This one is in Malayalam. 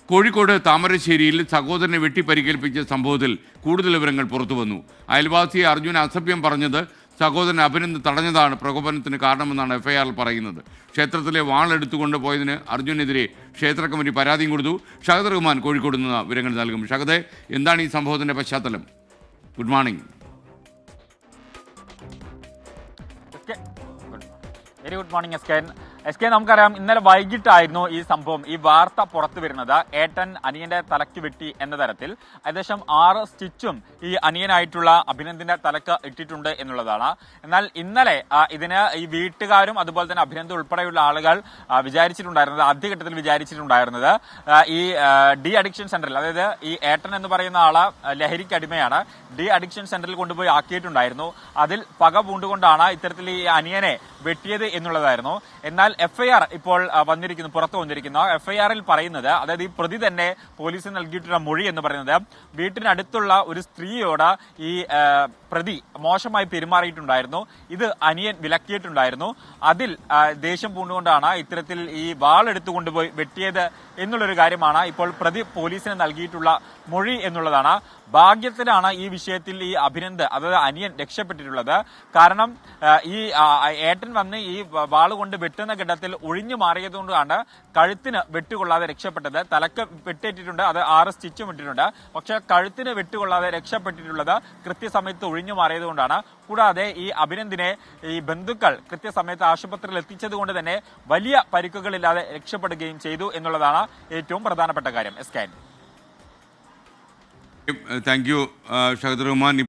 കോഴിക്കോട് താമരശ്ശേരിയിൽ സഹോദരനെ വെട്ടിപ്പരിക്കേൽപ്പിച്ച സംഭവത്തിൽ കൂടുതൽ വിവരങ്ങൾ പുറത്തുവന്നു. അയൽവാസി അർജുൻ അസഭ്യം പറഞ്ഞത് സഹോദരൻ അഭിനന്ദ് തടഞ്ഞതാണ് പ്രകോപനത്തിന് കാരണമെന്നാണ് എഫ്ഐആറിൽ പറയുന്നത്. ക്ഷേത്രത്തിലെ വാളെടുത്തുകൊണ്ട് പോയതിന് അർജുനെതിരെ ക്ഷേത്ര കമ്മിറ്റി പരാതിയും കൊടുത്തു. ഷഹദ് റഹ്മാൻ കോഴിക്കോട് നിന്ന് വിവരങ്ങൾ നൽകും. ഷഹദെ, എന്താണ് ഈ സംഭവത്തിൻ്റെ പശ്ചാത്തലം? Good morning. Very good morning S K. നമുക്കറിയാം, ഇന്നലെ വൈകിട്ടായിരുന്നു ഈ സംഭവം, ഈ വാർത്ത പുറത്തു വരുന്നത്. ഏട്ടൻ അനിയന്റെ തലയ്ക്ക് വെട്ടി എന്ന തരത്തിൽ ഏകദേശം 6 സ്റ്റിച്ചും ഈ അനിയനായിട്ടുള്ള അഭിനന്ദിന്റെ തലക്ക് ഇട്ടിട്ടുണ്ട് എന്നുള്ളതാണ്. എന്നാൽ ഇന്നലെ ഇതിന് ഈ വീട്ടുകാരും അതുപോലെ തന്നെ അഭിനന്ദ് ഉൾപ്പെടെയുള്ള ആളുകൾ വിചാരിച്ചിട്ടുണ്ടായിരുന്നത്, ആദ്യഘട്ടത്തിൽ വിചാരിച്ചിട്ടുണ്ടായിരുന്നത് ഈ ഡി അഡിക്ഷൻ സെന്ററിൽ, അതായത് ഈ ഏട്ടൻ എന്ന് പറയുന്ന ആള് ലഹരിക്ക് അടിമയാണ്, ഡി അഡിക്ഷൻ സെന്ററിൽ കൊണ്ടുപോയി ആക്കിയിട്ടുണ്ടായിരുന്നു. അതിൽ പക പൂണ്ടുകൊണ്ടാണ് ഇത്തരത്തിൽ ഈ അനിയനെ വെട്ടിയത് എന്നുള്ളതായിരുന്നു. എന്നാൽ എഫ്ഐആർ ഇപ്പോൾ പുറത്തു വന്നിരിക്കുന്നു. എഫ്ഐആറിൽ പറയുന്നത്, അതായത് ഈ പ്രതി തന്നെ പോലീസിന് നൽകിയിട്ടുള്ള മൊഴി എന്ന് പറയുന്നത്, വീട്ടിനടുത്തുള്ള ഒരു സ്ത്രീയോട് ഈ പ്രതി മോശമായി പെരുമാറിയിട്ടുണ്ടായിരുന്നു. ഇത് അനിയൻ വിലക്കിയിട്ടുണ്ടായിരുന്നു. അതിൽ ദേഷ്യം പൂണ്ടുകൊണ്ടാണ് ഇത്തരത്തിൽ ഈ വാളെടുത്തു കൊണ്ടുപോയി വെട്ടിയത് എന്നുള്ളൊരു കാര്യമാണ് ഇപ്പോൾ പ്രതി പോലീസിന് നൽകിയിട്ടുള്ള മൊഴി എന്നുള്ളതാണ്. ഭാഗ്യത്തിലാണ് ഈ വിഷയത്തിൽ ഈ അഭിനന്ദ്, അതായത് അനിയൻ, രക്ഷപ്പെട്ടിട്ടുള്ളത്. കാരണം ഈ ഏട്ടൻ വന്ന് ഈ വാള് കൊണ്ട് വെട്ടുന്ന ഘട്ടത്തിൽ ഒഴിഞ്ഞു മാറിയതുകൊണ്ടാണ് കഴുത്തിന് വെട്ടുകൊള്ളാതെ രക്ഷപ്പെട്ടത്. തലക്ക് വെട്ടേറ്റിട്ടുണ്ട്, അത് 6 സ്റ്റിച്ചും ഇട്ടിട്ടുണ്ട്. പക്ഷെ കഴുത്തിന് വെട്ടുകൊള്ളാതെ രക്ഷപ്പെട്ടിട്ടുള്ളത് കൃത്യസമയത്ത് ഒഴിഞ്ഞു മാറിയതുകൊണ്ടാണ്. കൂടാതെ ഈ അഭിനന്ദിനെ ഈ ബന്ധുക്കൾ കൃത്യസമയത്ത് ആശുപത്രിയിൽ എത്തിച്ചത് കൊണ്ട് തന്നെ വലിയ പരിക്കുകളില്ലാതെ രക്ഷപ്പെടുകയും ചെയ്തു എന്നുള്ളതാണ് ഏറ്റവും പ്രധാനപ്പെട്ട കാര്യം. S K. Thank you Shahad Rahman.